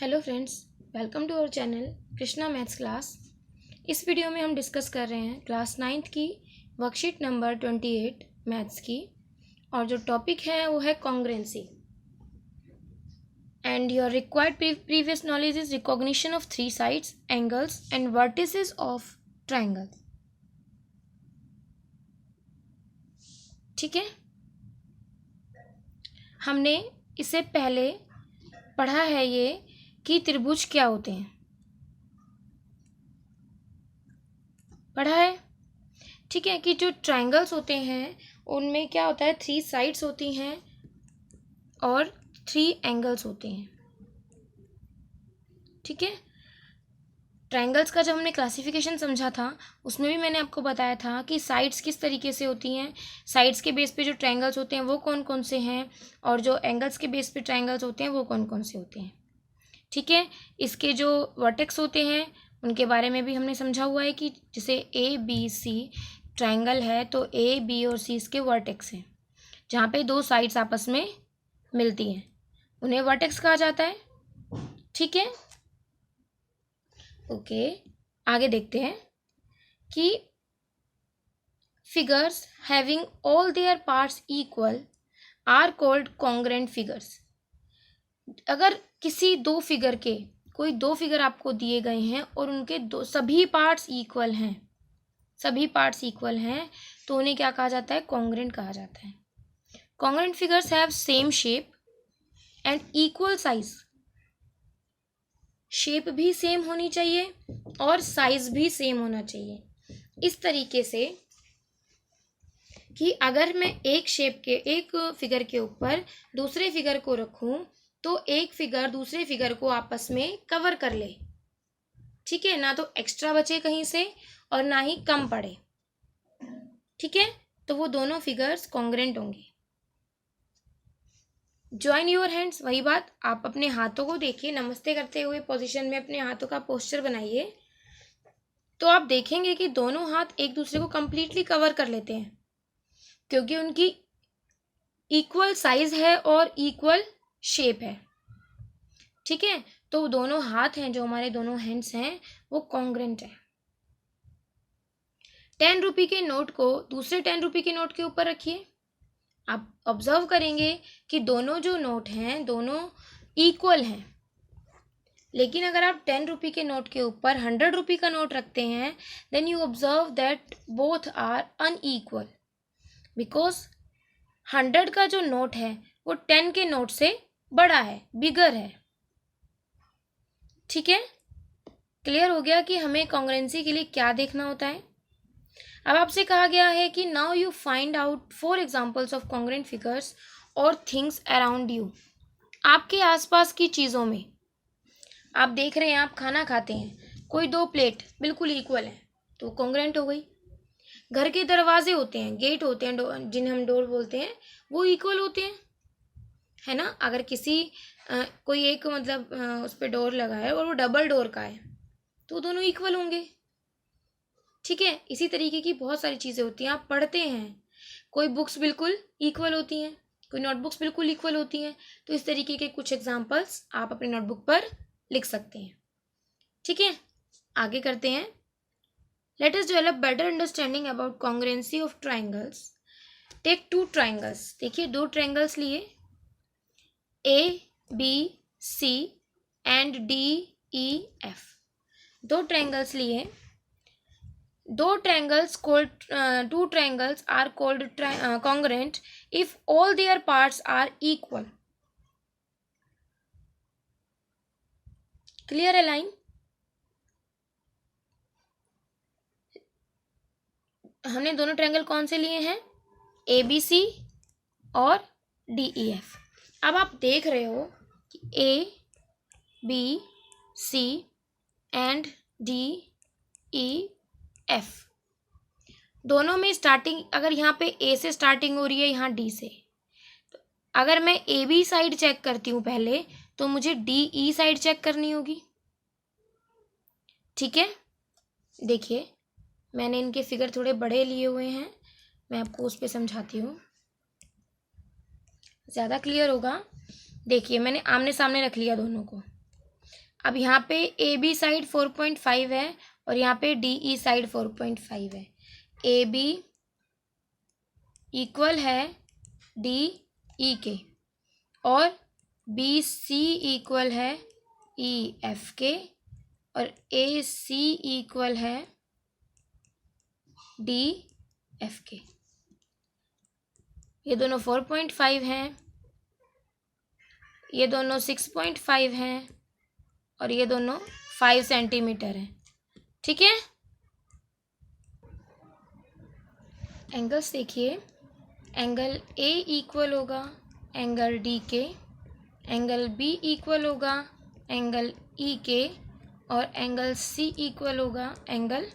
Hello friends, welcome to our channel Krishna maths class. इस video में हम डिस्कस कर रहे हैं क्लास 9th की वर्कशीट नंबर 28 मैथ्स की, और जो टॉपिक है वो है congruency. And your required previous knowledge is recognition of 3 sides, angles and vertices of triangles. ठीक है, हमने इससे पहले पढ़ा है ये कि त्रिभुज क्या होते हैं, पढ़ा है। ठीक है, कि जो ट्रायंगल्स होते हैं उनमें क्या होता है, 3 साइड्स होती हैं और 3 एंगल्स होते हैं। ठीक है, ट्रायंगल्स का जब हमने क्लासिफिकेशन समझा था उसमें भी मैंने आपको बताया था कि साइड्स किस तरीके से होती हैं, साइड्स के बेस पे जो ट्रायंगल्स होते हैं वो कौन कौन से हैं, और जो एंगल्स के बेस पे ट्रायंगल्स होते हैं वो कौन कौन से होते हैं। ठीक है, इसके जो वर्टेक्स होते हैं उनके बारे में भी हमने समझा हुआ है कि जैसे ए बी सी ट्रायंगल है तो ए बी और सी इसके वर्टेक्स हैं, जहाँ पे 2 साइड्स आपस में मिलती हैं उन्हें वर्टेक्स कहा जाता है। ठीक है, ओके, आगे देखते हैं कि figures having all their parts equal are called congruent figures. अगर किसी कोई दो फिगर आपको दिए गए हैं और उनके सभी पार्ट्स इक्वल हैं तो उन्हें क्या कहा जाता है, कॉन्ग्रुएंट कहा जाता है। Congruent figures have same shape and equal size. Shape भी सेम होनी चाहिए और साइज भी सेम होना चाहिए, इस तरीके से कि अगर मैं एक फिगर के ऊपर दूसरे फिगर को रखूं तो एक फिगर दूसरे फिगर को आपस में कवर कर ले। ठीक है, ना तो एक्स्ट्रा बचे कहीं से और ना ही कम पड़े। ठीक है, तो वो दोनों फिगर्स कॉन्ग्रुएंट होंगे। ज्वाइन योर हैंड्स, वही बात, आप अपने हाथों को देखिए, नमस्ते करते हुए पोजीशन में अपने हाथों का पोस्चर बनाइए, तो आप देखेंगे कि दोनों हाथ एक दूसरे को कंप्लीटली कवर कर लेते हैं क्योंकि उनकी इक्वल साइज है और इक्वल शेप है। ठीक है, तो दोनों हाथ हैं, जो हमारे दोनों हैंड्स हैं, वो कॉन्ग्रुएंट है। 10 रुपये के नोट को दूसरे 10 रुपये के नोट के ऊपर रखिए। आप ऑब्जर्व करेंगे कि दोनों जो नोट हैं दोनों इक्वल हैं, लेकिन अगर आप 10 रुपये के नोट के ऊपर 100 रुपये का नोट रखते हैं then you observe that both are unequal, because 100 का जो नोट है वो 10 के नोट से बड़ा है, बिगर है। ठीक है, क्लियर हो गया कि हमें कॉन्ग्रुएंसी के लिए क्या देखना होता है। अब आपसे कहा गया है कि now you find out 4 examples of congruent figures और थिंग्स अराउंड यू। आपके आसपास की चीज़ों में आप देख रहे हैं, आप खाना खाते हैं, कोई 2 प्लेट बिल्कुल इक्वल है तो कॉन्ग्रुएंट हो गई। घर के दरवाजे होते हैं, गेट होते हैं, जिन्हें हम डोर बोलते हैं, वो इक्वल होते हैं, है ना। अगर कोई एक उस पर डोर लगा है और वो डबल डोर का है तो दोनों इक्वल होंगे। ठीक है, इसी तरीके की बहुत सारी चीज़ें होती हैं, आप पढ़ते हैं, कोई बुक्स बिल्कुल इक्वल होती हैं, कोई नोटबुक्स बिल्कुल इक्वल होती हैं, तो इस तरीके के कुछ एग्जांपल्स आप अपनी नोटबुक पर लिख सकते हैं। ठीक है, आगे करते हैं। Let us develop better understanding about congruency of triangles. Take 2 triangles, देखिए 2 ट्राइंगल्स लिए, A B C and D E F. 2 triangles लिए, 2 triangles are called congruent if all their parts are equal. Clear है line? हमने दोनों triangle कौन से लिए हैं, ए बी सी और डी ई एफ। अब आप देख रहे हो कि A B C and D E F दोनों में स्टार्टिंग, अगर यहाँ पे ए से स्टार्टिंग हो रही है, यहाँ डी से, तो अगर मैं ए बी साइड चेक करती हूँ पहले तो मुझे डी ई साइड चेक करनी होगी। ठीक है, देखिए मैंने इनके फिगर थोड़े बड़े लिए हुए हैं, मैं आपको उस पर समझाती हूँ, ज़्यादा क्लियर होगा। देखिए मैंने आमने सामने रख लिया दोनों को, अब यहाँ पे ए बी साइड 4.5 है और यहाँ पे डी ई साइड 4.5 है। ए बी इक्वल है डी ई के और बी सी इक्वल है ई एफ के और ए सी इक्वल है डी एफ के। ये दोनों 4.5 हैं, ये दोनों 6.5 हैं और ये दोनों 5 सेंटीमीटर हैं। ठीक है, एंगल्स देखिए, एंगल ए इक्वल होगा एंगल डी के, एंगल बी इक्वल होगा एंगल ई के और एंगल सी इक्वल होगा एंगल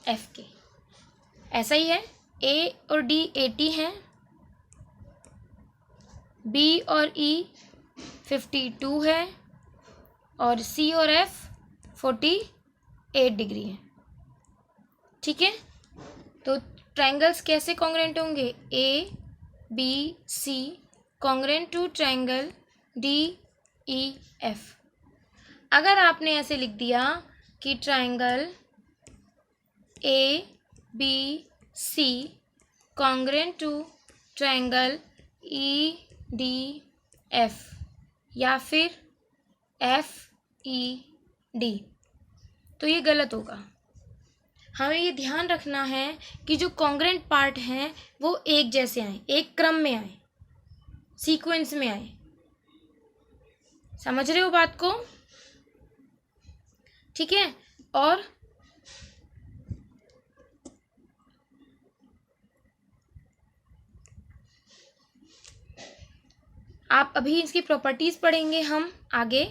एफ के। ऐसा ही है, ए और डी 80 हैं, बी और ई 52 है और सी और एफ 48 डिग्री है। ठीक है, तो ट्रायंगल्स कैसे कॉन्ग्रेंट होंगे? A B C congruent to triangle D E F. अगर आपने ऐसे लिख दिया कि triangle A B C congruent to triangle E D F या फिर एफ ई डी, तो ये गलत होगा। हमें ये ध्यान रखना है कि जो कॉन्ग्रेंट पार्ट हैं वो एक जैसे आए, एक क्रम में आए, सीक्वेंस में आए। समझ रहे हो बात को? ठीक है, और आप अभी इसकी प्रॉपर्टीज पढ़ेंगे हम आगे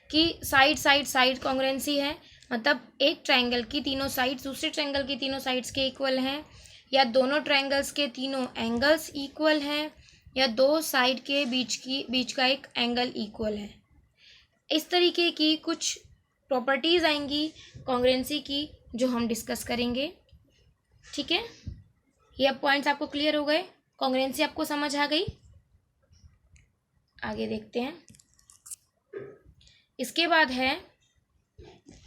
कि साइड साइड साइड कॉन्ग्रेंसी है, मतलब एक ट्रायंगल की तीनों साइड्स दूसरे ट्रायंगल की तीनों साइड्स के इक्वल हैं, या दोनों ट्रायंगल्स के तीनों एंगल्स इक्वल हैं, या दो साइड के बीच का एक एंगल इक्वल है। इस तरीके की कुछ प्रॉपर्टीज आएंगी कॉन्ग्रेंसी की जो हम डिस्कस करेंगे। ठीक है, ये अब पॉइंट्स आपको क्लियर हो गए, कॉन्ग्रेंसी आपको समझ आ गई। आगे देखते हैं। इसके बाद है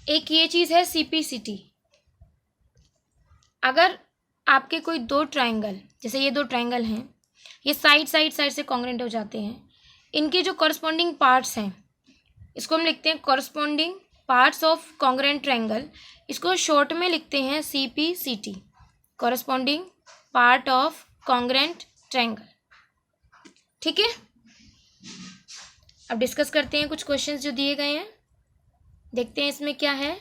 एक ये चीज़ है सीपीसीटी। अगर आपके कोई दो ट्रायंगल, जैसे ये दो ट्रायंगल हैं, ये साइड से कॉन्ग्रेंट हो जाते हैं, इनके जो कॉरस्पॉन्डिंग पार्ट्स हैं इसको हम लिखते हैं corresponding parts of congruent triangle. इसको शॉर्ट में लिखते हैं CPCT, corresponding part of congruent triangle. ठीक है, अब डिस्कस करते हैं कुछ क्वेश्चंस जो दिए गए हैं, देखते हैं इसमें क्या है।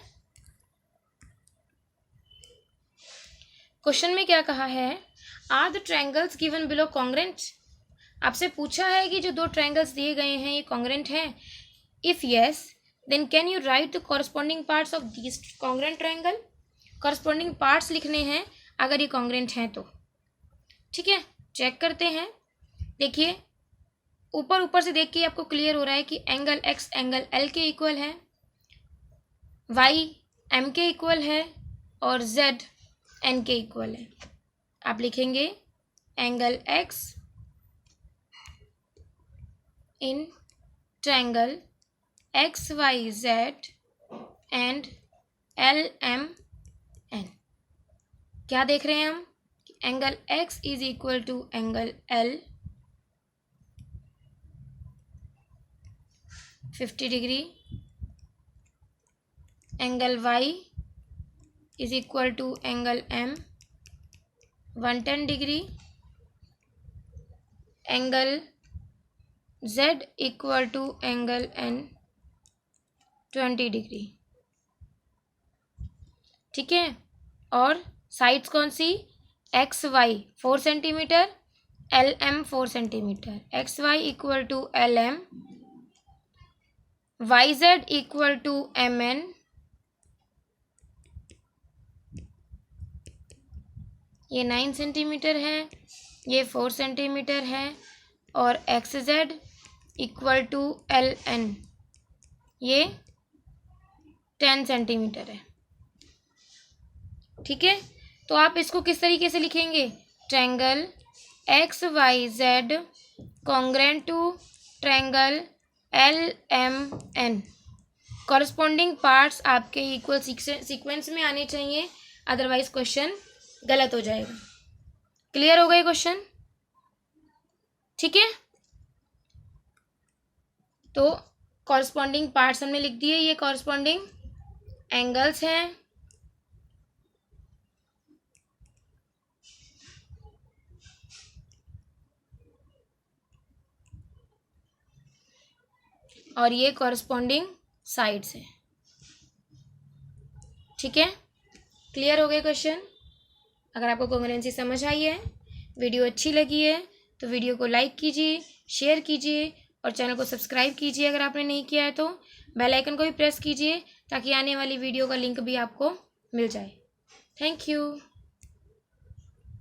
क्वेश्चन में क्या कहा है? Are the triangles given below congruent? आपसे पूछा है कि जो दो ट्रायंगल्स दिए गए हैं ये कॉन्ग्रेंट हैं। If yes then can you write the corresponding parts of this congruent triangle? Corresponding parts लिखने हैं अगर ये कॉन्ग्रेंट हैं तो। ठीक है, चेक करते हैं। देखिए ऊपर से देख के आपको क्लियर हो रहा है कि एंगल एक्स एंगल एल के इक्वल है, वाई एम के इक्वल है और जेड एन के इक्वल है। आप लिखेंगे angle X in triangle X Y Z and L M N. क्या देख रहे हैं हम? Angle X is equal to angle L 50 degree, angle y is equal to angle m 110 degree, angle z equal to angle n 20 degree. ठीक है, और sides कौन सी? X Y 4 centimetre, L M 4 centimetre, X Y equal to L M, Y Z equal to M N, ये 9 centimetre है, ये 4 centimetre है, और X Z equal to L N, ये 10 सेंटीमीटर है। ठीक है, तो आप इसको किस तरीके से लिखेंगे? Triangle X Y Z congruent to triangle L M N. Corresponding parts आपके इक्वल सीक्वेंस में आने चाहिए, अदरवाइज क्वेश्चन गलत हो जाएगा। क्लियर हो गए क्वेश्चन? ठीक है, तो कॉरस्पॉन्डिंग पार्ट्स हमने लिख दिए, ये कॉरस्पॉन्डिंग एंगल्स हैं। और ये कॉरस्पॉन्डिंग साइड्स हैं। ठीक है, क्लियर हो गए क्वेश्चन? अगर आपको कॉन्ग्रुएंसी समझ आई है, वीडियो अच्छी लगी है, तो वीडियो को लाइक कीजिए, शेयर कीजिए और चैनल को सब्सक्राइब कीजिए अगर आपने नहीं किया है तो। बेल आइकन को भी प्रेस कीजिए ताकि आने वाली वीडियो का लिंक भी आपको मिल जाए। Thank you.